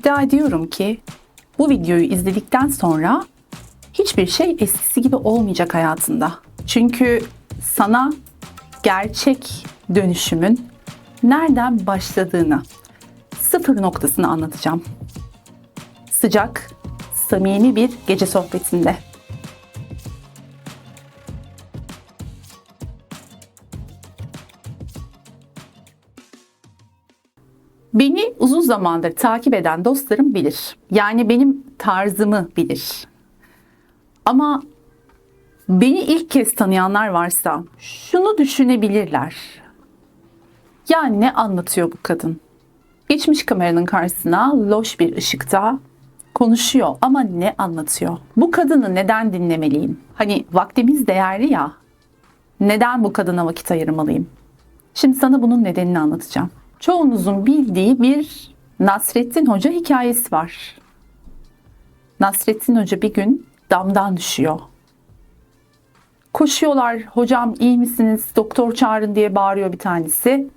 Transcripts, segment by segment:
İddia ediyorum ki bu videoyu izledikten sonra hiçbir şey eskisi gibi olmayacak hayatında. Çünkü sana gerçek dönüşümün nereden başladığını, sıfır noktasını anlatacağım. Sıcak, samimi bir gece sohbetinde. Beni uzun zamandır takip eden dostlarım bilir. Yani benim tarzımı bilir. Ama beni ilk kez tanıyanlar varsa şunu düşünebilirler. Ya ne anlatıyor bu kadın? Geçmiş kameranın karşısına loş bir ışıkta konuşuyor ama ne anlatıyor? Bu kadını neden dinlemeliyim? Hani vaktimiz değerli ya. Neden bu kadına vakit ayırmalıyım? Şimdi sana bunun nedenini anlatacağım. Çoğunuzun bildiği bir Nasrettin Hoca hikayesi var. Nasrettin Hoca bir gün damdan düşüyor. Koşuyorlar, hocam iyi misiniz, doktor çağırın diye bağırıyor bir tanesi.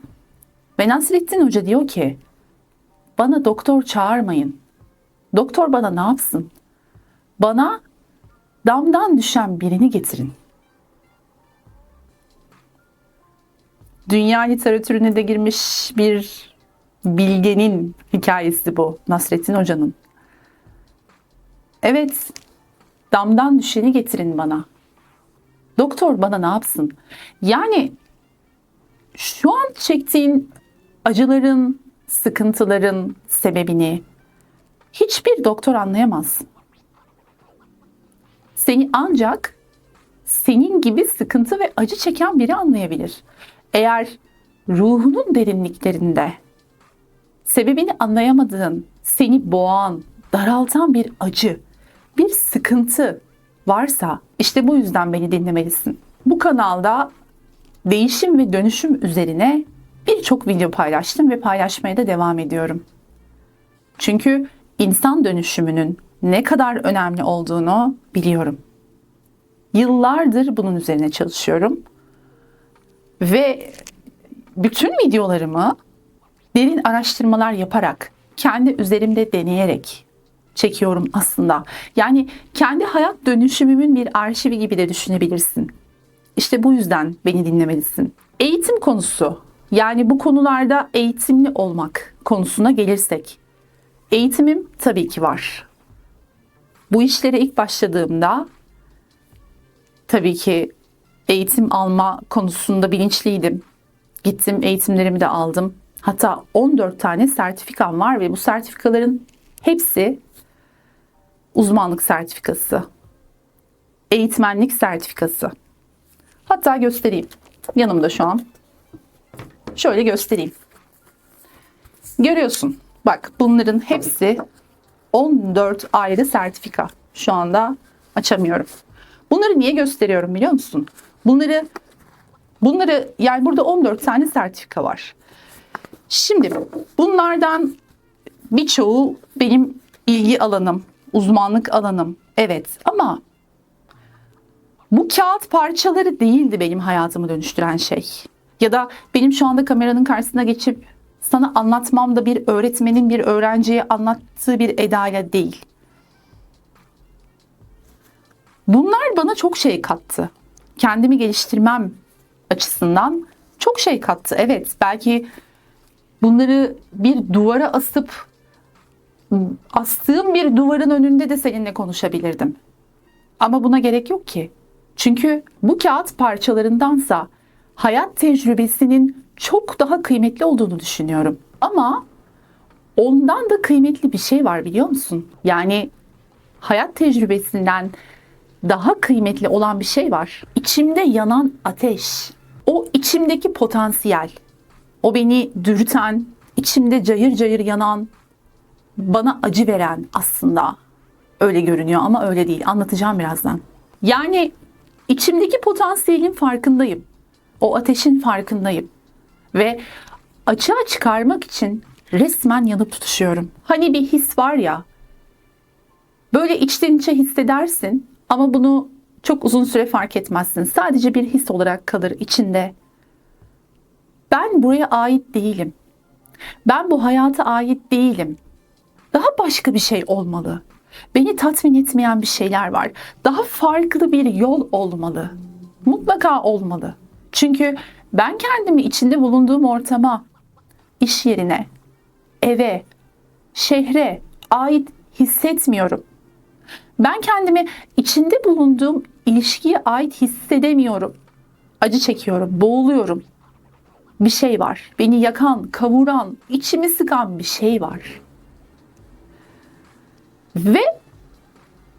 Ve Nasrettin Hoca diyor ki, bana doktor çağırmayın. Doktor bana ne yapsın? Bana damdan düşen birini getirin. Dünya literatürüne de girmiş bir bilgenin hikayesi bu, Nasrettin Hoca'nın. Evet, damdan düşeni getirin bana. Doktor bana ne yapsın? Yani şu an çektiğin acıların, sıkıntıların sebebini hiçbir doktor anlayamaz. Seni ancak senin gibi sıkıntı ve acı çeken biri anlayabilir. Eğer ruhunun derinliklerinde sebebini anlayamadığın, seni boğan, daraltan bir acı, bir sıkıntı varsa işte bu yüzden beni dinlemelisin. Bu kanalda değişim ve dönüşüm üzerine birçok video paylaştım ve paylaşmaya da devam ediyorum. Çünkü insan dönüşümünün ne kadar önemli olduğunu biliyorum. Yıllardır bunun üzerine çalışıyorum. Ve bütün videolarımı derin araştırmalar yaparak, kendi üzerimde deneyerek çekiyorum aslında. Yani kendi hayat dönüşümümün bir arşivi gibi de düşünebilirsin. İşte bu yüzden beni dinlemelisin. Eğitim konusu, yani bu konularda eğitimli olmak konusuna gelirsek, eğitimim tabii ki var. Bu işlere ilk başladığımda tabii ki eğitim alma konusunda bilinçliydim. Gittim, eğitimlerimi de aldım. Hatta 14 tane sertifikam var ve bu sertifikaların hepsi uzmanlık sertifikası, eğitmenlik sertifikası. Hatta göstereyim. Yanımda şu an. Şöyle göstereyim. Görüyorsun. Bak, bunların hepsi 14 ayrı sertifika. Şu anda açamıyorum. Bunları niye gösteriyorum biliyor musun? Bunları yani burada 14 tane sertifika var. Şimdi bunlardan birçoğu benim ilgi alanım, uzmanlık alanım. Evet, ama bu kağıt parçaları değildi benim hayatımı dönüştüren şey. Ya da benim şu anda kameranın karşısına geçip sana anlatmam da bir öğretmenin bir öğrenciye anlattığı bir edayla değil. Bunlar bana çok şey kattı. Kendimi geliştirmem açısından çok şey kattı. Evet, belki bunları bir duvara astığım bir duvarın önünde de seninle konuşabilirdim. Ama buna gerek yok ki. Çünkü bu kağıt parçalarındansa hayat tecrübesinin çok daha kıymetli olduğunu düşünüyorum. Ama ondan da kıymetli bir şey var biliyor musun? Yani hayat tecrübesinden daha kıymetli olan bir şey var. İçimde yanan ateş. O içimdeki potansiyel. O beni dürten, içimde cayır cayır yanan, bana acı veren aslında. Öyle görünüyor ama öyle değil. Anlatacağım birazdan. Yani içimdeki potansiyelin farkındayım. O ateşin farkındayım. Ve açığa çıkarmak için resmen yanıp tutuşuyorum. Hani bir his var ya, böyle içten içe hissedersin ama bunu çok uzun süre fark etmezsin. Sadece bir his olarak kalır içinde. Ben buraya ait değilim. Ben bu hayata ait değilim. Daha başka bir şey olmalı. Beni tatmin etmeyen bir şeyler var. Daha farklı bir yol olmalı. Mutlaka olmalı. Çünkü ben kendimi içinde bulunduğum ortama, iş yerine, eve, şehre ait hissetmiyorum. Ben kendimi içinde bulunduğum ilişkiye ait hissedemiyorum. Acı çekiyorum, boğuluyorum. Bir şey var. Beni yakan, kavuran, içimi sıkan bir şey var. Ve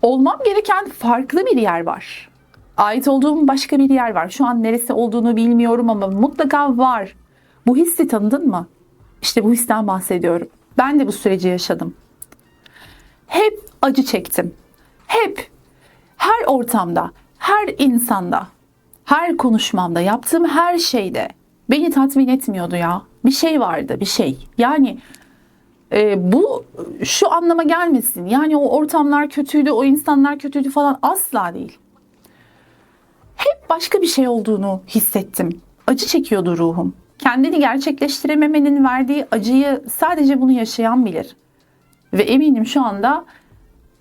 olmam gereken farklı bir yer var. Ait olduğum başka bir yer var. Şu an neresi olduğunu bilmiyorum ama mutlaka var. Bu hissi tanıdın mı? İşte bu histen bahsediyorum. Ben de bu süreci yaşadım. Hep acı çektim. Hep, her ortamda, her insanda, her konuşmamda, yaptığım her şeyde beni tatmin etmiyordu ya. Bir şey vardı, bir şey. Yani bu şu anlama gelmesin. Yani o ortamlar kötüydü, o insanlar kötüydü falan, asla değil. Hep başka bir şey olduğunu hissettim. Acı çekiyordu ruhum. Kendini gerçekleştirememenin verdiği acıyı sadece bunu yaşayan bilir. Ve eminim şu anda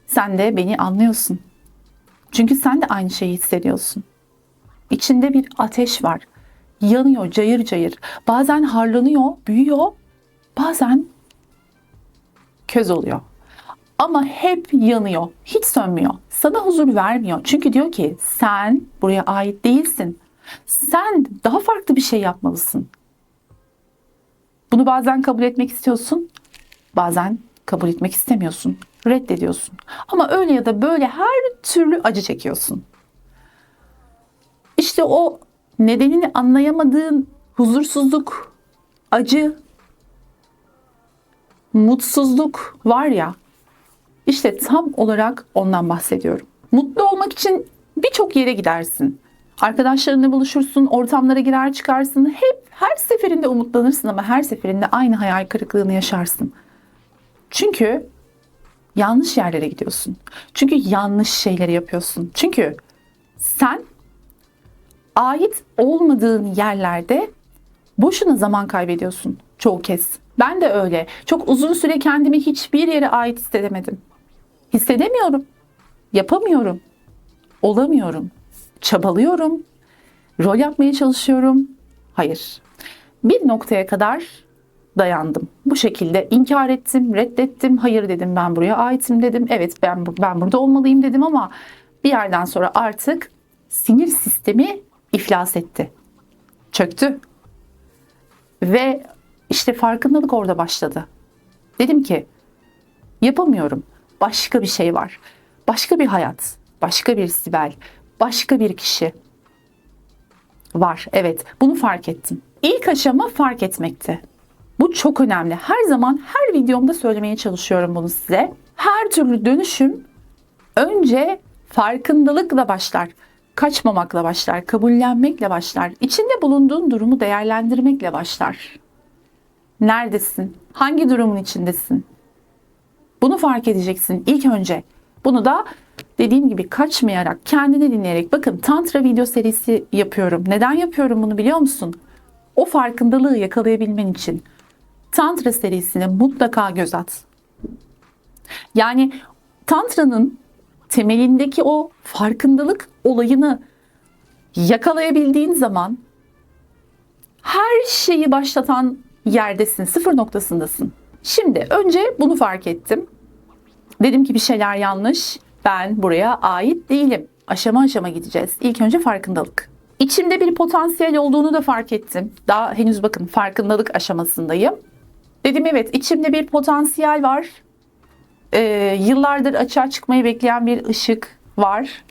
sen de beni anlıyorsun. Çünkü sen de aynı şeyi hissediyorsun. İçinde bir ateş var. Yanıyor cayır cayır. Bazen harlanıyor, büyüyor. Bazen köz oluyor. Ama hep yanıyor. Hiç sönmüyor. Sana huzur vermiyor. Çünkü diyor ki sen buraya ait değilsin. Sen daha farklı bir şey yapmalısın. Bunu bazen kabul etmek istiyorsun. Bazen kabul etmek istemiyorsun. Reddediyorsun. Ama öyle ya da böyle her türlü acı çekiyorsun. İşte o nedenini anlayamadığın huzursuzluk, acı, mutsuzluk var ya, işte tam olarak ondan bahsediyorum. Mutlu olmak için birçok yere gidersin. Arkadaşlarınla buluşursun, ortamlara girer çıkarsın. Hep her seferinde umutlanırsın ama her seferinde aynı hayal kırıklığını yaşarsın. Çünkü yanlış yerlere gidiyorsun. Çünkü yanlış şeyleri yapıyorsun. Çünkü sen ait olmadığın yerlerde boşuna zaman kaybediyorsun çoğu kez. Ben de öyle. Çok uzun süre kendimi hiçbir yere ait hissedemedim. Hissedemiyorum. Yapamıyorum. Olamıyorum. Çabalıyorum. Rol yapmaya çalışıyorum. Hayır. Bir noktaya kadar dayandım. Bu şekilde inkar ettim, reddettim. Hayır dedim, ben buraya aitim dedim. Evet, ben burada olmalıyım dedim ama bir yerden sonra artık sinir sistemi iflas etti. Çöktü. Ve işte farkındalık orada başladı. Dedim ki yapamıyorum. Başka bir şey var. Başka bir hayat, başka bir Sibel, başka bir kişi var. Evet, bunu fark ettim. İlk aşama fark etmekti. Bu çok önemli. Her zaman her videomda söylemeye çalışıyorum bunu size. Her türlü dönüşüm önce farkındalıkla başlar. Kaçmamakla başlar, kabullenmekle başlar. İçinde bulunduğun durumu değerlendirmekle başlar. Neredesin? Hangi durumun içindesin? Bunu fark edeceksin ilk önce. Bunu da dediğim gibi kaçmayarak, kendini dinleyerek. Bakın, Tantra video serisi yapıyorum. Neden yapıyorum bunu biliyor musun? O farkındalığı yakalayabilmen için. Tantra serisine mutlaka göz at. Yani Tantra'nın temelindeki o farkındalık olayını yakalayabildiğin zaman her şeyi başlatan yerdesin, sıfır noktasındasın. Şimdi önce bunu fark ettim. Dedim ki bir şeyler yanlış. Ben buraya ait değilim. Aşama aşama gideceğiz. İlk önce farkındalık. İçimde bir potansiyel olduğunu da fark ettim. Daha henüz bakın farkındalık aşamasındayım. Dedim evet, içimde bir potansiyel var. Yıllardır açığa çıkmayı bekleyen bir ışık var.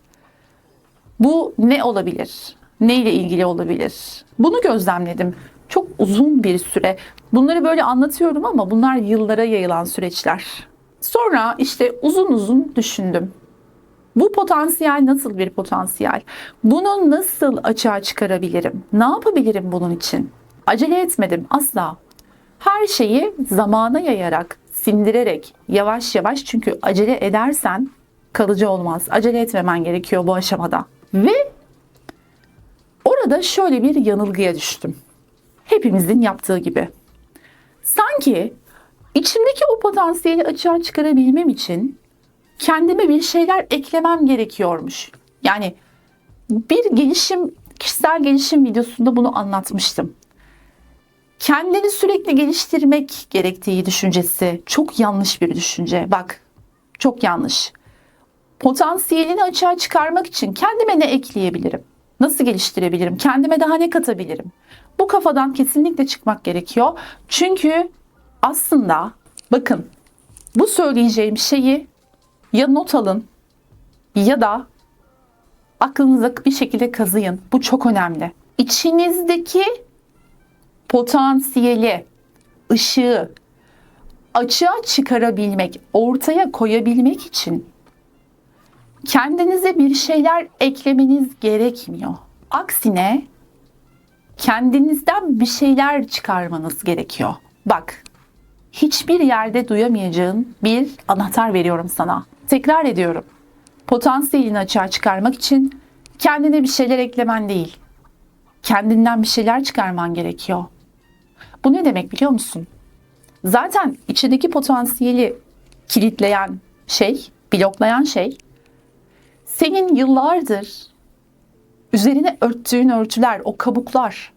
Bu ne olabilir? Neyle ilgili olabilir? Bunu gözlemledim. Çok uzun bir süre. Bunları böyle anlatıyorum ama bunlar yıllara yayılan süreçler. Sonra işte uzun uzun düşündüm. Bu potansiyel nasıl bir potansiyel? Bunu nasıl açığa çıkarabilirim? Ne yapabilirim bunun için? Acele etmedim asla. Her şeyi zamana yayarak, sindirerek, yavaş yavaş, çünkü acele edersen kalıcı olmaz. Acele etmemen gerekiyor bu aşamada. Ve orada şöyle bir yanılgıya düştüm. Hepimizin yaptığı gibi. Sanki İçimdeki o potansiyeli açığa çıkarabilmem için kendime bir şeyler eklemem gerekiyormuş. Yani bir kişisel gelişim videosunda bunu anlatmıştım. Kendini sürekli geliştirmek gerektiği düşüncesi çok yanlış bir düşünce. Bak, çok yanlış. Potansiyelini açığa çıkarmak için kendime ne ekleyebilirim? Nasıl geliştirebilirim? Kendime daha ne katabilirim? Bu kafadan kesinlikle çıkmak gerekiyor. Çünkü aslında bakın, bu söyleyeceğim şeyi ya not alın ya da aklınıza bir şekilde kazıyın. Bu çok önemli. İçinizdeki potansiyeli, ışığı açığa çıkarabilmek, ortaya koyabilmek için kendinize bir şeyler eklemeniz gerekmiyor. Aksine kendinizden bir şeyler çıkarmanız gerekiyor. Bak, hiçbir yerde duyamayacağın bir anahtar veriyorum sana. Tekrar ediyorum. Potansiyelini açığa çıkarmak için kendine bir şeyler eklemen değil, kendinden bir şeyler çıkarman gerekiyor. Bu ne demek biliyor musun? Zaten içindeki potansiyeli kilitleyen şey, bloklayan şey, senin yıllardır üzerine örttüğün örtüler, o kabuklar.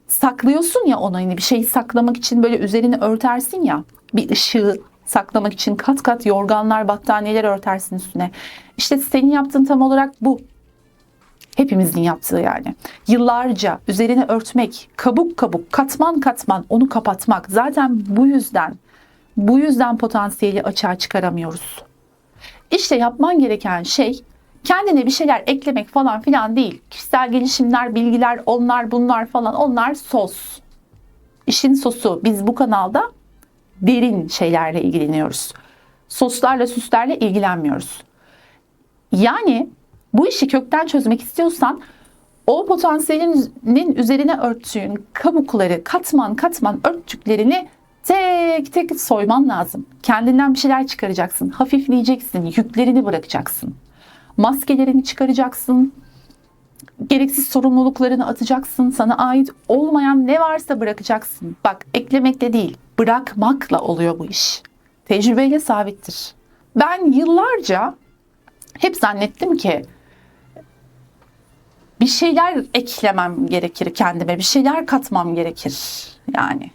Saklıyorsun ya onu, hani bir şeyi saklamak için böyle üzerine örtersin ya, bir ışığı saklamak için kat kat yorganlar, battaniyeler örtersin üstüne. İşte senin yaptığın tam olarak bu. Hepimizin yaptığı yani. Yıllarca üzerine örtmek, kabuk kabuk, katman katman onu kapatmak. Zaten bu yüzden potansiyeli açığa çıkaramıyoruz. İşte yapman gereken şey kendine bir şeyler eklemek falan filan değil. Kişisel gelişimler, bilgiler, onlar bunlar falan, onlar sos. İşin sosu. Biz bu kanalda derin şeylerle ilgileniyoruz. Soslarla, süslerle ilgilenmiyoruz. Yani bu işi kökten çözmek istiyorsan o potansiyelinin üzerine örttüğün kabukları, katman katman örttüklerini tek tek soyman lazım. Kendinden bir şeyler çıkaracaksın, hafifleyeceksin, yüklerini bırakacaksın. Maskelerini çıkaracaksın, gereksiz sorumluluklarını atacaksın, sana ait olmayan ne varsa bırakacaksın. Bak, eklemekle değil, bırakmakla oluyor bu iş. Tecrübeyle sabittir. Ben yıllarca hep zannettim ki bir şeyler eklemem gerekir kendime, bir şeyler katmam gerekir. Yani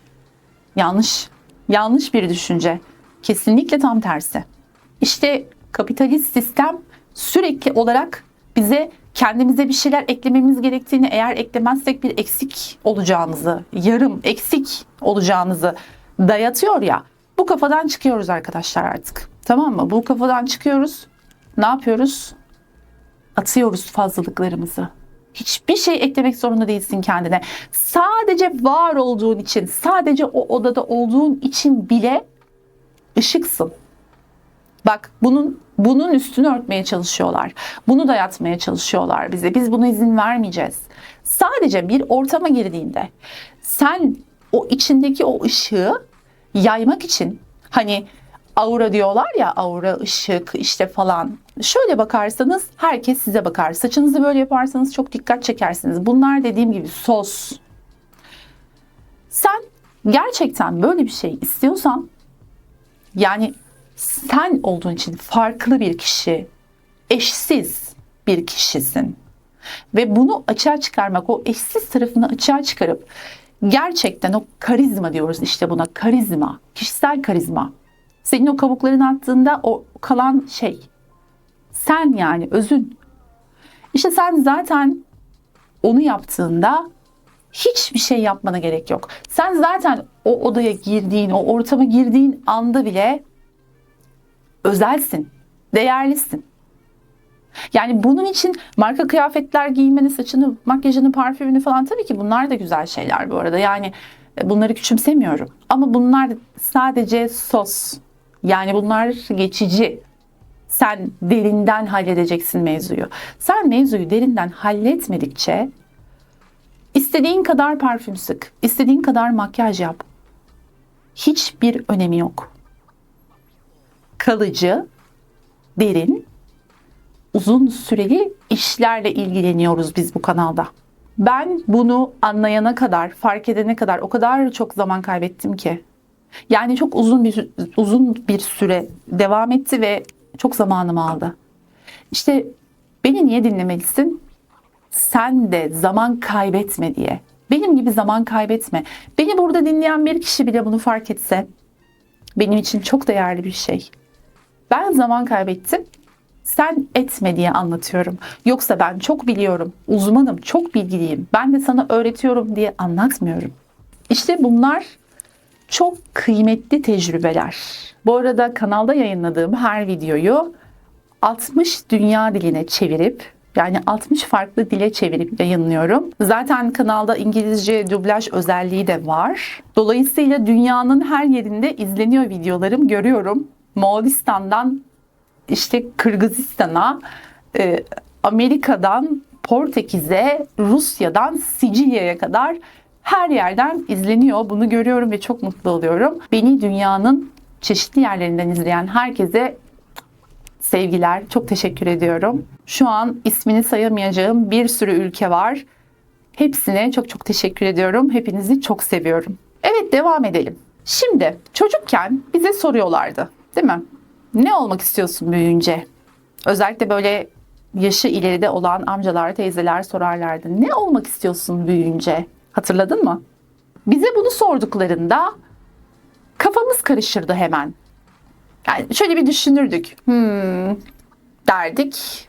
yanlış bir düşünce. Kesinlikle tam tersi. İşte kapitalist sistem sürekli olarak bize kendimize bir şeyler eklememiz gerektiğini, eğer eklemezsek bir eksik olacağımızı, yarım eksik olacağımızı dayatıyor ya. Bu kafadan çıkıyoruz arkadaşlar artık. Tamam mı? Bu kafadan çıkıyoruz. Ne yapıyoruz? Atıyoruz fazlalıklarımızı. Hiçbir şey eklemek zorunda değilsin kendine. Sadece var olduğun için, sadece o odada olduğun için bile ışıksın. Bak, bunun üstünü örtmeye çalışıyorlar. Bunu dayatmaya çalışıyorlar bize. Biz buna izin vermeyeceğiz. Sadece bir ortama girdiğinde sen o içindeki o ışığı yaymak için, hani aura diyorlar ya, aura, ışık işte falan. Şöyle bakarsanız herkes size bakar. Saçınızı böyle yaparsanız çok dikkat çekersiniz. Bunlar dediğim gibi sos. Sen gerçekten böyle bir şey istiyorsan, yani sen olduğun için farklı bir kişi, eşsiz bir kişisin. Ve bunu açığa çıkarmak, o eşsiz tarafını açığa çıkarıp gerçekten o karizma diyoruz işte buna, karizma, kişisel karizma. Senin o kabuklarını attığında o kalan şey sen, yani özün. İşte sen zaten onu yaptığında hiçbir şey yapmana gerek yok. Sen zaten o odaya girdiğin, o ortama girdiğin anda bile özelsin, değerlisin. Yani bunun için marka kıyafetler giymeni, saçını, makyajını, parfümünü falan, tabii ki bunlar da güzel şeyler bu arada. Yani bunları küçümsemiyorum. Ama bunlar sadece sos. Yani bunlar geçici. Sen derinden halledeceksin mevzuyu. Sen mevzuyu derinden halletmedikçe istediğin kadar parfüm sık, istediğin kadar makyaj yap. Hiçbir önemi yok. Kalıcı, derin, uzun süreli işlerle ilgileniyoruz biz bu kanalda. Ben bunu anlayana kadar, fark edene kadar o kadar çok zaman kaybettim ki. Yani çok uzun bir süre devam etti ve çok zamanımı aldı. İşte beni niye dinlemelisin? Sen de zaman kaybetme diye. Benim gibi zaman kaybetme. Beni burada dinleyen bir kişi bile bunu fark etse benim için çok değerli bir şey. Ben zaman kaybettim. Sen etme diye anlatıyorum. Yoksa ben çok biliyorum, uzmanım, çok bilgiliyim. Ben de sana öğretiyorum diye anlatmıyorum. İşte bunlar çok kıymetli tecrübeler. Bu arada kanalda yayınladığım her videoyu 60 dünya diline çevirip, yani 60 farklı dile çevirip yayınlıyorum. Zaten kanalda İngilizce dublaj özelliği de var. Dolayısıyla dünyanın her yerinde izleniyor videolarım, görüyorum. Moğolistan'dan işte Kırgızistan'a, Amerika'dan Portekiz'e, Rusya'dan Sicilya'ya kadar her yerden izleniyor. Bunu görüyorum ve çok mutlu oluyorum. Beni dünyanın çeşitli yerlerinden izleyen herkese sevgiler, çok teşekkür ediyorum. Şu an ismini sayamayacağım bir sürü ülke var. Hepsine çok çok teşekkür ediyorum. Hepinizi çok seviyorum. Evet, devam edelim. Şimdi çocukken bize soruyorlardı, değil mi? Ne olmak istiyorsun büyüyünce? Özellikle böyle yaşı ileride olan amcalar, teyzeler sorarlardı. Ne olmak istiyorsun büyüyünce? Hatırladın mı? Bize bunu sorduklarında kafamız karışırdı hemen. Yani şöyle bir düşünürdük. Derdik.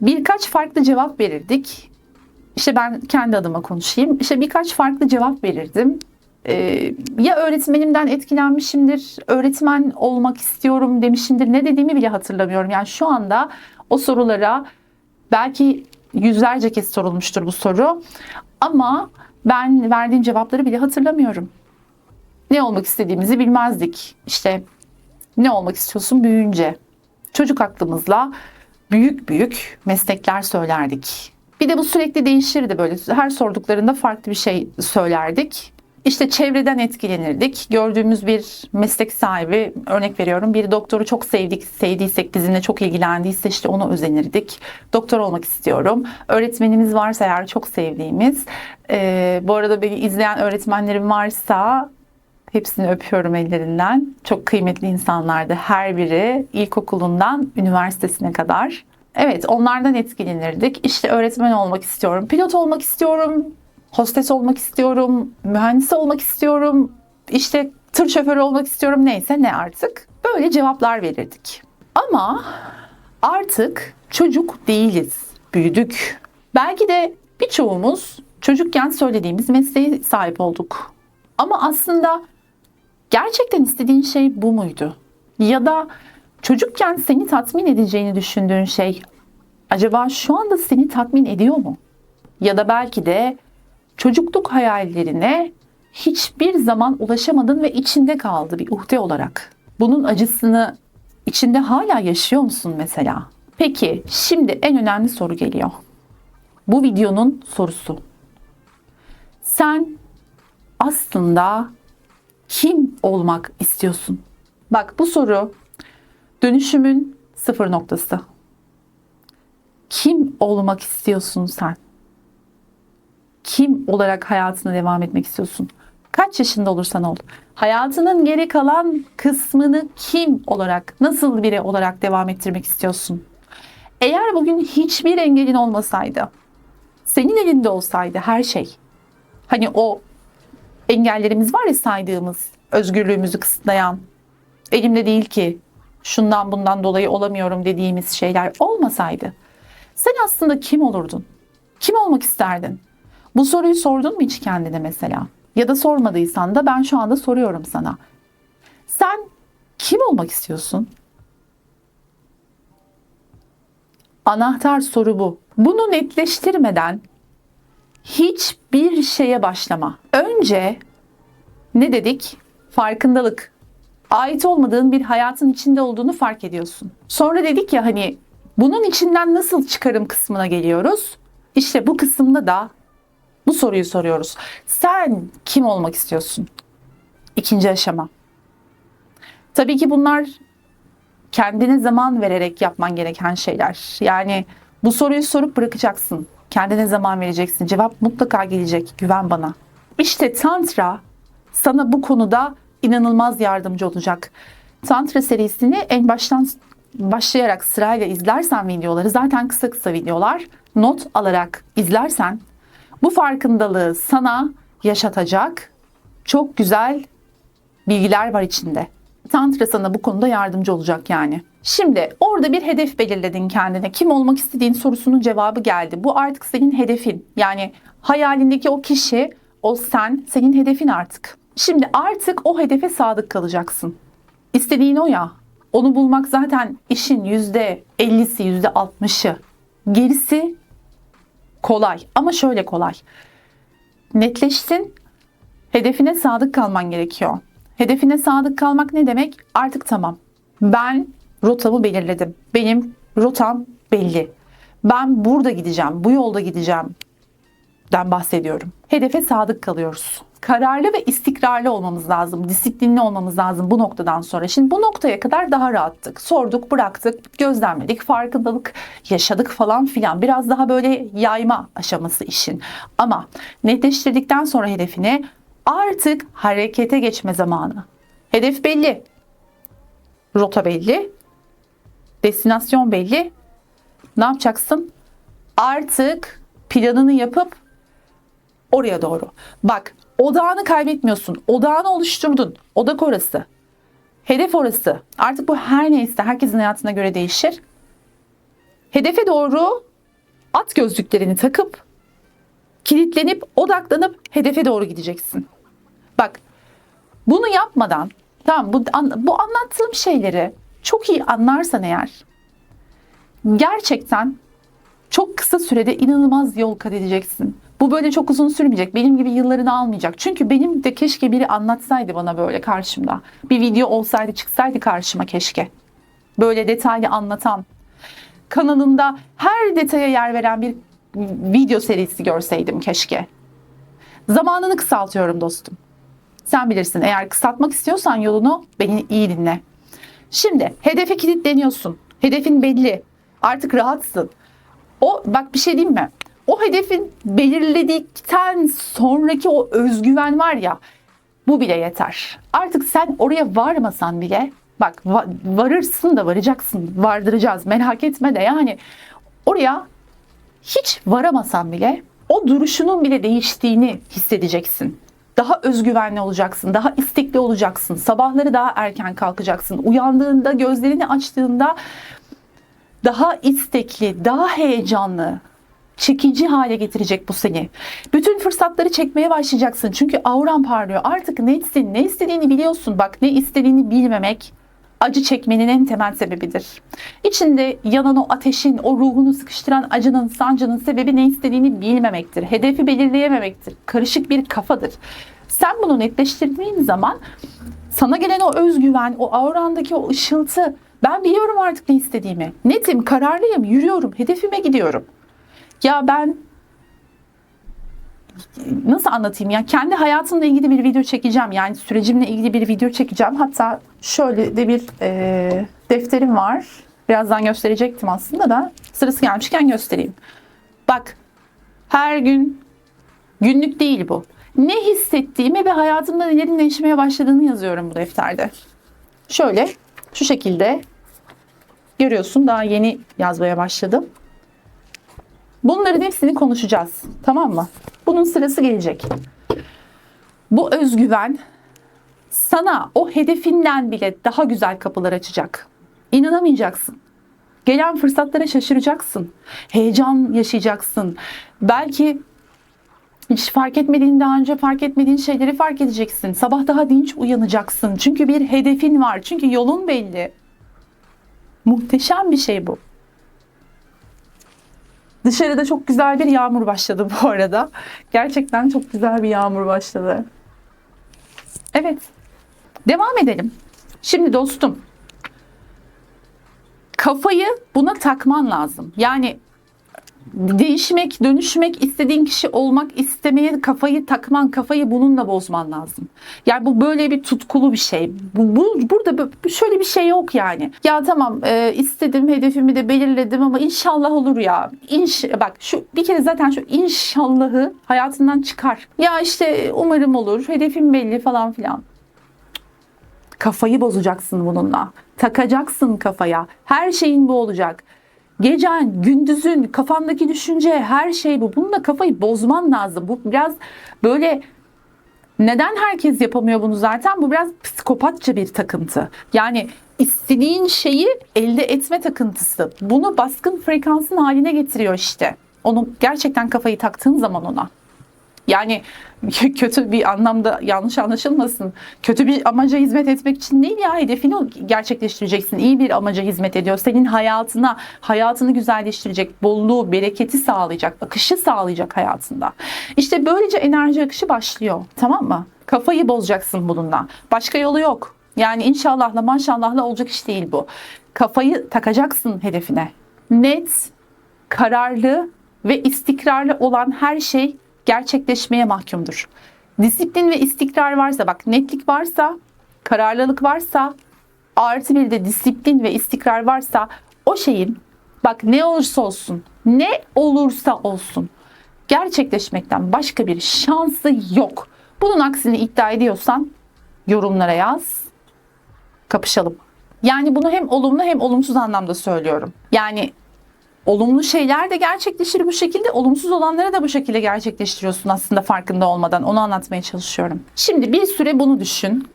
Birkaç farklı cevap verirdik. İşte ben kendi adıma konuşayım. İşte birkaç farklı cevap verirdim. Ya öğretmenimden etkilenmişimdir, öğretmen olmak istiyorum demişimdir. Ne dediğimi bile hatırlamıyorum. Yani şu anda o sorulara belki yüzlerce kez sorulmuştur bu soru. Ama ben verdiğim cevapları bile hatırlamıyorum. Ne olmak istediğimizi bilmezdik. İşte ne olmak istiyorsun büyüyünce? Çocuk aklımızla büyük büyük meslekler söylerdik. Bir de bu sürekli değişirdi böyle. Her sorduklarında farklı bir şey söylerdik. İşte çevreden etkilenirdik. Gördüğümüz bir meslek sahibi, örnek veriyorum, bir doktoru çok sevdiysek, bizimle çok ilgilendiyse işte ona özenirdik. Doktor olmak istiyorum. Öğretmenimiz varsa eğer çok sevdiğimiz. Bu arada beni izleyen öğretmenlerim varsa hepsini öpüyorum ellerinden. Çok kıymetli insanlardı her biri, ilkokulundan üniversitesine kadar. Evet, onlardan etkilenirdik. İşte öğretmen olmak istiyorum, pilot olmak istiyorum, hostes olmak istiyorum, mühendis olmak istiyorum, işte tır şoförü olmak istiyorum, neyse ne artık. Böyle cevaplar verirdik. Ama artık çocuk değiliz, büyüdük. Belki de birçoğumuz çocukken söylediğimiz mesleğe sahip olduk. Ama aslında gerçekten istediğin şey bu muydu? Ya da çocukken seni tatmin edeceğini düşündüğün şey acaba şu anda seni tatmin ediyor mu? Ya da belki de çocukluk hayallerine hiçbir zaman ulaşamadın ve içinde kaldı bir uhde olarak. Bunun acısını içinde hala yaşıyor musun mesela? Peki, şimdi en önemli soru geliyor. Bu videonun sorusu. Sen aslında kim olmak istiyorsun? Bak, bu soru dönüşümün sıfır noktası. Kim olmak istiyorsun sen? Kim olarak hayatına devam etmek istiyorsun? Kaç yaşında olursan ol. Hayatının geri kalan kısmını kim olarak, nasıl biri olarak devam ettirmek istiyorsun? Eğer bugün hiçbir engelin olmasaydı, senin elinde olsaydı her şey, hani o engellerimiz var ya saydığımız, özgürlüğümüzü kısıtlayan, elimde değil ki, şundan bundan dolayı olamıyorum dediğimiz şeyler olmasaydı, sen aslında kim olurdun? Kim olmak isterdin? Bu soruyu sordun mu hiç kendine mesela? Ya da sormadıysan da ben şu anda soruyorum sana. Sen kim olmak istiyorsun? Anahtar soru bu. Bunu netleştirmeden hiçbir şeye başlama. Önce ne dedik? Farkındalık. Ait olmadığın bir hayatın içinde olduğunu fark ediyorsun. Sonra dedik ya hani bunun içinden nasıl çıkarım kısmına geliyoruz. İşte bu kısımda da bu soruyu soruyoruz. Sen kim olmak istiyorsun? İkinci aşama. Tabii ki bunlar kendine zaman vererek yapman gereken şeyler. Yani bu soruyu sorup bırakacaksın. Kendine zaman vereceksin. Cevap mutlaka gelecek. Güven bana. İşte Tantra sana bu konuda inanılmaz yardımcı olacak. Tantra serisini en baştan başlayarak sırayla izlersen videoları, zaten kısa kısa videolar, not alarak izlersen bu farkındalığı sana yaşatacak çok güzel bilgiler var içinde. Tantra sana bu konuda yardımcı olacak yani. Şimdi orada bir hedef belirledin kendine. Kim olmak istediğin sorusunun cevabı geldi. Bu artık senin hedefin. Yani hayalindeki o kişi, o sen, senin hedefin artık. Şimdi artık o hedefe sadık kalacaksın. İstediğin o ya. Onu bulmak zaten işin %50'si, %60'ı. Gerisi kolay ama şöyle kolay. Netleşsin, hedefine sadık kalman gerekiyor. Hedefine sadık kalmak ne demek? Artık tamam. Ben rotamı belirledim. Benim rotam belli. Ben burada gideceğim, bu yolda gideceğim den bahsediyorum. Hedefe sadık kalıyoruz. Kararlı ve istikrarlı olmamız lazım. Disiplinli olmamız lazım bu noktadan sonra. Şimdi bu noktaya kadar daha rahattık. Sorduk, bıraktık, gözlemledik, farkındalık yaşadık falan filan. Biraz daha böyle yayma aşaması işin. Ama netleştirdikten sonra hedefini artık harekete geçme zamanı. Hedef belli. Rota belli. Destinasyon belli. Ne yapacaksın? Artık planını yapıp oraya doğru. Bak, odağını kaybetmiyorsun. Odağını oluşturdun. Odak orası. Hedef orası. Artık bu her neyse herkesin hayatına göre değişir. Hedefe doğru at gözlüklerini takıp kilitlenip odaklanıp hedefe doğru gideceksin. Bak, bunu yapmadan, tamam, bu anlattığım şeyleri çok iyi anlarsan eğer gerçekten çok kısa sürede inanılmaz yol kat edeceksin. Bu böyle çok uzun sürmeyecek. Benim gibi yıllarını almayacak. Çünkü benim de keşke biri anlatsaydı bana böyle karşımda. Bir video olsaydı, çıksaydı karşıma keşke. Böyle detaylı anlatan, kanalında her detaya yer veren bir video serisi görseydim keşke. Zamanını kısaltıyorum dostum. Sen bilirsin. Eğer kısaltmak istiyorsan yolunu, beni iyi dinle. Şimdi hedefe kilitleniyorsun. Hedefin belli. Artık rahatsın. Bak bir şey diyeyim mi? O hedefin belirledikten sonraki o özgüven var ya, bu bile yeter. Artık sen oraya varmasan bile, bak varırsın da varacaksın, vardıracağız, merak etme de, yani oraya hiç varamasan bile o duruşunun bile değiştiğini hissedeceksin. Daha özgüvenli olacaksın, daha istekli olacaksın, sabahları daha erken kalkacaksın, uyandığında, gözlerini açtığında daha istekli, daha heyecanlı, çekici hale getirecek bu seni. Bütün fırsatları çekmeye başlayacaksın. Çünkü auran parlıyor. Artık netsin. Ne istediğini biliyorsun. Bak, ne istediğini bilmemek acı çekmenin en temel sebebidir. İçinde yanan o ateşin, o ruhunu sıkıştıran acının, sancının sebebi ne istediğini bilmemektir. Hedefi belirleyememektir. Karışık bir kafadır. Sen bunu netleştirdiğin zaman sana gelen o özgüven, o aurandaki o ışıltı, ben biliyorum artık ne istediğimi. Netim, kararlıyım, yürüyorum, hedefime gidiyorum. Ya ben nasıl anlatayım ya, kendi hayatımla ilgili bir video çekeceğim. Yani sürecimle ilgili bir video çekeceğim. Hatta şöyle de bir defterim var. Birazdan gösterecektim aslında da sırası gelmişken göstereyim. Bak, her gün, günlük değil bu. Ne hissettiğimi ve hayatımda nelerin değişmeye başladığını yazıyorum bu defterde. Şöyle, şu şekilde görüyorsun, daha yeni yazmaya başladım. Bunların hepsini konuşacağız. Tamam mı? Bunun sırası gelecek. Bu özgüven sana o hedefinden bile daha güzel kapılar açacak. İnanamayacaksın. Gelen fırsatlara şaşıracaksın. Heyecan yaşayacaksın. Belki hiç fark etmediğin, daha önce fark etmediğin şeyleri fark edeceksin. Sabah daha dinç uyanacaksın. Çünkü bir hedefin var. Çünkü yolun belli. Muhteşem bir şey bu. Dışarıda çok güzel bir yağmur başladı bu arada. Gerçekten çok güzel bir yağmur başladı. Evet. Devam edelim. Şimdi dostum, kafayı buna takman lazım. Yani değişmek, dönüşmek, istediğin kişi olmak istemeye kafayı takman, kafayı bununla bozman lazım. Yani bu böyle bir tutkulu bir şey. Burada şöyle bir şey yok yani. Ya tamam, istedim, hedefimi de belirledim ama inşallah olur ya. Bak, şu bir kere zaten şu inşallahı hayatından çıkar. Ya işte umarım olur, hedefim belli falan filan. Kafayı bozacaksın bununla. Takacaksın kafaya. Her şeyin bu olacak. Gecen, gündüzün, kafandaki düşünce, her şey bu. Bununla kafayı bozman lazım. Bu biraz böyle, neden herkes yapamıyor bunu zaten? Bu biraz psikopatça bir takıntı. Yani istediğin şeyi elde etme takıntısı. Bunu baskın frekansın haline getiriyor işte. Onu gerçekten kafayı taktığın zaman ona. Yani kötü bir anlamda, yanlış anlaşılmasın. Kötü bir amaca hizmet etmek için değil ya, hedefini gerçekleştireceksin. İyi bir amaca hizmet ediyor. Senin hayatını güzelleştirecek, bolluğu, bereketi sağlayacak, akışı sağlayacak hayatında. İşte böylece enerji akışı başlıyor. Tamam mı? Kafayı bozacaksın bununla. Başka yolu yok. Yani inşallahla maşallahla olacak iş değil bu. Kafayı takacaksın hedefine. Net, kararlı ve istikrarlı olan her şey gerçekleşmeye mahkumdur. Disiplin ve istikrar varsa, bak netlik varsa, kararlılık varsa, artı bir de disiplin ve istikrar varsa, o şeyin, bak ne olursa olsun, ne olursa olsun gerçekleşmekten başka bir şansı yok. Bunun aksini iddia ediyorsan yorumlara yaz, kapışalım. Yani bunu hem olumlu hem olumsuz anlamda söylüyorum. Yani olumlu şeyler de gerçekleşir bu şekilde, olumsuz olanları da bu şekilde gerçekleştiriyorsun aslında farkında olmadan. Onu anlatmaya çalışıyorum. Şimdi bir süre bunu düşün.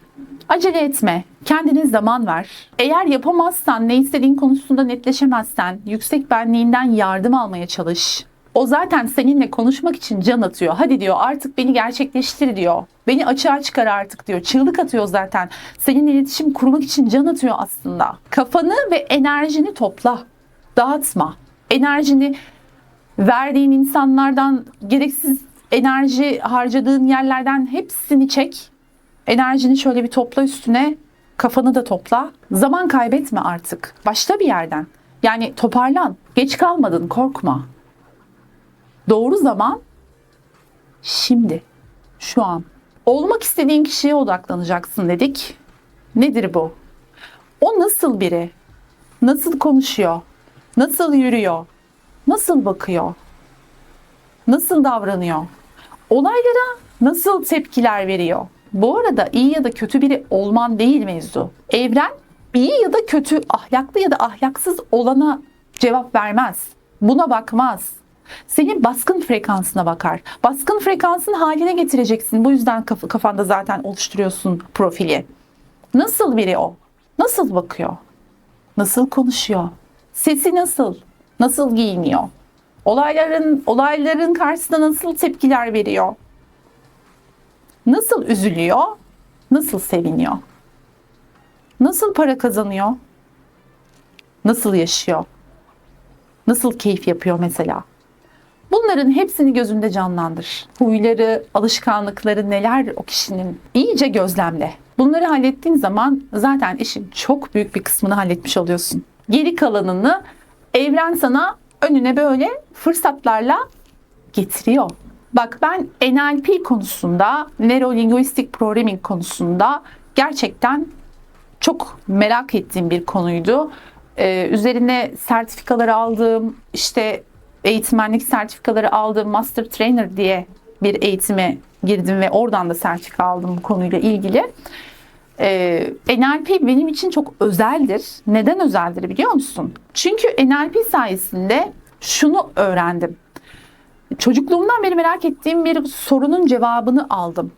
Acele etme. Kendine zaman ver. Eğer yapamazsan, ne istediğin konusunda netleşemezsen, yüksek benliğinden yardım almaya çalış. O zaten seninle konuşmak için can atıyor. Hadi diyor, artık beni gerçekleştir diyor. Beni açığa çıkar artık diyor. Çığlık atıyor zaten. Seninle iletişim kurmak için can atıyor aslında. Kafanı ve enerjini topla. Dağıtma. Enerjini verdiğin insanlardan, gereksiz enerji harcadığın yerlerden hepsini çek. Enerjini şöyle bir topla üstüne. Kafanı da topla. Zaman kaybetme artık. Başla bir yerden. Yani toparlan. Geç kalmadın, korkma. Doğru zaman şimdi. Şu an. Olmak istediğin kişiye odaklanacaksın dedik. Nedir bu? O nasıl biri? Nasıl konuşuyor? Nasıl yürüyor? Nasıl bakıyor? Nasıl davranıyor? Olaylara nasıl tepkiler veriyor? Bu arada iyi ya da kötü biri olman değil mevzu. Evren iyi ya da kötü, ahlaklı ya da ahlaksız olana cevap vermez. Buna bakmaz. Senin baskın frekansına bakar. Baskın frekansın haline getireceksin. Bu yüzden kafanda zaten oluşturuyorsun profili. Nasıl biri o? Nasıl bakıyor? Nasıl konuşuyor? Sesi nasıl? Nasıl giyiniyor? Olayların karşısında nasıl tepkiler veriyor? Nasıl üzülüyor? Nasıl seviniyor? Nasıl para kazanıyor? Nasıl yaşıyor? Nasıl keyif yapıyor mesela? Bunların hepsini gözünde canlandır. Huyları, alışkanlıkları neler o kişinin, iyice gözlemle. Bunları hallettiğin zaman zaten işin çok büyük bir kısmını halletmiş oluyorsun. Geri kalanını evren sana önüne böyle fırsatlarla getiriyor. Bak, ben NLP konusunda, Neuro Linguistic Programming konusunda gerçekten çok merak ettiğim bir konuydu. Üzerine sertifikaları aldığım, işte eğitmenlik sertifikaları aldığım Master Trainer diye bir eğitime girdim ve oradan da sertifika aldım bu konuyla ilgili. NLP benim için çok özeldir. Neden özeldir biliyor musun? Çünkü NLP sayesinde şunu öğrendim. Çocukluğumdan beri merak ettiğim bir sorunun cevabını aldım.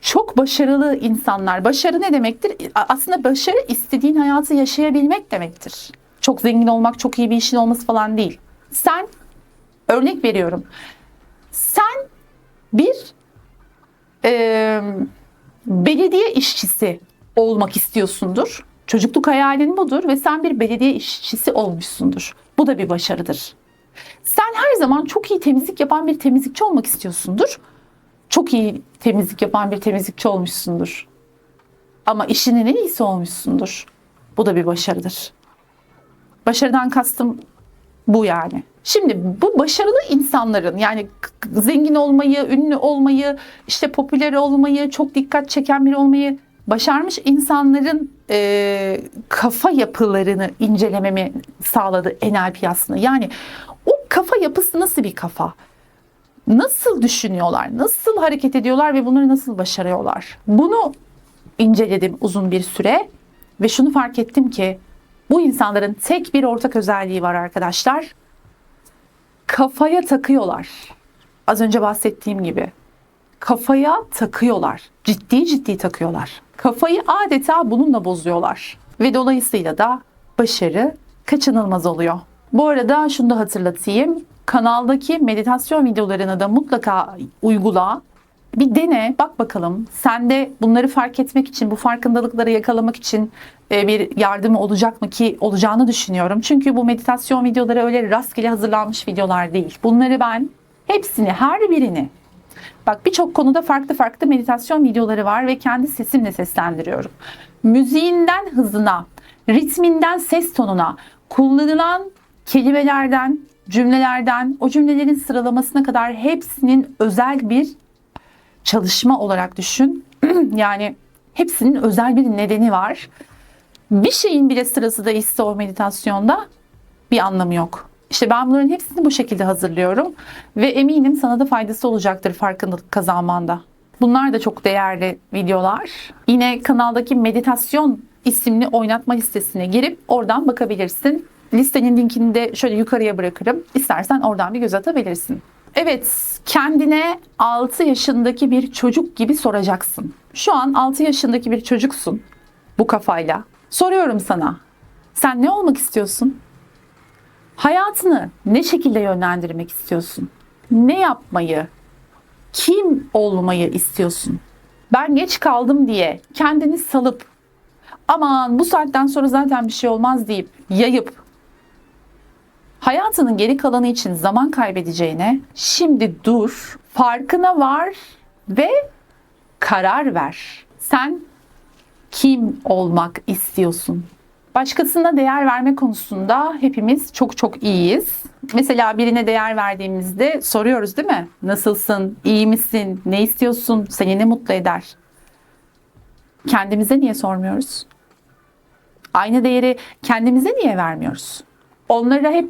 Çok başarılı insanlar, başarı ne demektir? Aslında başarı istediğin hayatı yaşayabilmek demektir. Çok zengin olmak, çok iyi bir işin olması falan değil. Sen, örnek veriyorum, sen bir belediye işçisi olmak istiyorsundur. Çocukluk hayalin budur ve sen bir belediye işçisi olmuşsundur. Bu da bir başarıdır. Sen her zaman çok iyi temizlik yapan bir temizlikçi olmak istiyorsundur. Çok iyi temizlik yapan bir temizlikçi olmuşsundur. Ama işinin en iyisi olmuşsundur. Bu da bir başarıdır. Başarıdan kastım bu yani. Şimdi bu başarılı insanların, yani zengin olmayı, ünlü olmayı, işte popüler olmayı, çok dikkat çeken biri olmayı başarmış insanların kafa yapılarını incelememi sağladı NLP aslında. Yani o kafa yapısı nasıl bir kafa? Nasıl düşünüyorlar? Nasıl hareket ediyorlar ve bunları nasıl başarıyorlar? Bunu inceledim uzun bir süre ve şunu fark ettim ki bu insanların tek bir ortak özelliği var arkadaşlar. Kafaya takıyorlar. Az önce bahsettiğim gibi. Kafaya takıyorlar. Ciddi ciddi takıyorlar. Kafayı adeta bununla bozuyorlar. Ve dolayısıyla da başarı kaçınılmaz oluyor. Bu arada şunu da hatırlatayım. Kanaldaki meditasyon videolarını da mutlaka uygula. Bir dene, bak bakalım. Sende bunları fark etmek için, bu farkındalıkları yakalamak için bir yardımı olacak mı, ki olacağını düşünüyorum. Çünkü bu meditasyon videoları öyle rastgele hazırlanmış videolar değil. Bunları ben hepsini, her birini, bak birçok konuda farklı farklı meditasyon videoları var ve kendi sesimle seslendiriyorum. Müziğinden hızına, ritminden ses tonuna, kullanılan kelimelerden, cümlelerden, o cümlelerin sıralamasına kadar hepsinin özel bir çalışma olarak düşün. Yani hepsinin özel bir nedeni var. Bir şeyin bile sırası değişse o meditasyonda bir anlamı yok. İşte ben bunların hepsini bu şekilde hazırlıyorum ve eminim sana da faydası olacaktır farkındalık kazanmanda. Bunlar da çok değerli videolar. Yine kanaldaki meditasyon isimli oynatma listesine girip oradan bakabilirsin. Listenin linkini de şöyle yukarıya bırakırım. İstersen oradan bir göz atabilirsin. Evet, kendine 6 yaşındaki bir çocuk gibi soracaksın. Şu an 6 yaşındaki bir çocuksun bu kafayla. Soruyorum sana. Sen ne olmak istiyorsun? Hayatını ne şekilde yönlendirmek istiyorsun? Ne yapmayı, kim olmayı istiyorsun? Ben geç kaldım diye kendini salıp aman bu saatten sonra zaten bir şey olmaz deyip yayıp hayatının geri kalanı için zaman kaybedeceğine şimdi dur, farkına var ve karar ver. Sen kim olmak istiyorsun? Başkasına değer verme konusunda hepimiz çok çok iyiyiz. Mesela birine değer verdiğimizde soruyoruz değil mi? Nasılsın? İyi misin? Ne istiyorsun? Seni ne mutlu eder? Kendimize niye sormuyoruz? Aynı değeri kendimize niye vermiyoruz? Onlara hep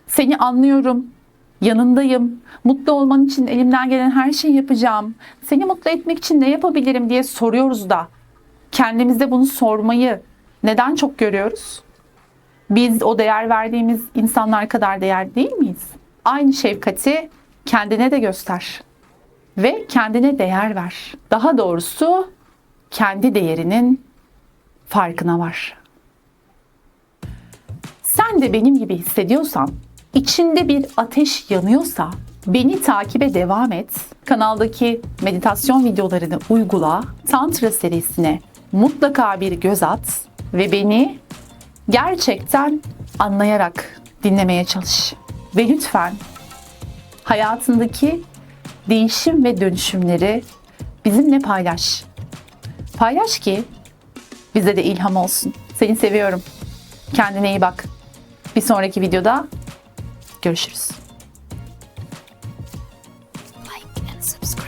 seni anlıyorum, yanındayım, mutlu olman için elimden gelen her şeyi yapacağım, seni mutlu etmek için ne yapabilirim diye soruyoruz da kendimize bunu sormayı neden çok görüyoruz? Biz o değer verdiğimiz insanlar kadar değerli değil miyiz? Aynı şefkati kendine de göster ve kendine değer ver. Daha doğrusu kendi değerinin farkına var. Sen de benim gibi hissediyorsan, içinde bir ateş yanıyorsa beni takibe devam et. Kanaldaki meditasyon videolarını uygula. Tantra serisine mutlaka bir göz at ve beni gerçekten anlayarak dinlemeye çalış. Ve lütfen hayatındaki değişim ve dönüşümleri bizimle paylaş. Paylaş ki bize de ilham olsun. Seni seviyorum. Kendine iyi bak. Bir sonraki videoda görüşürüz. Like and subscribe.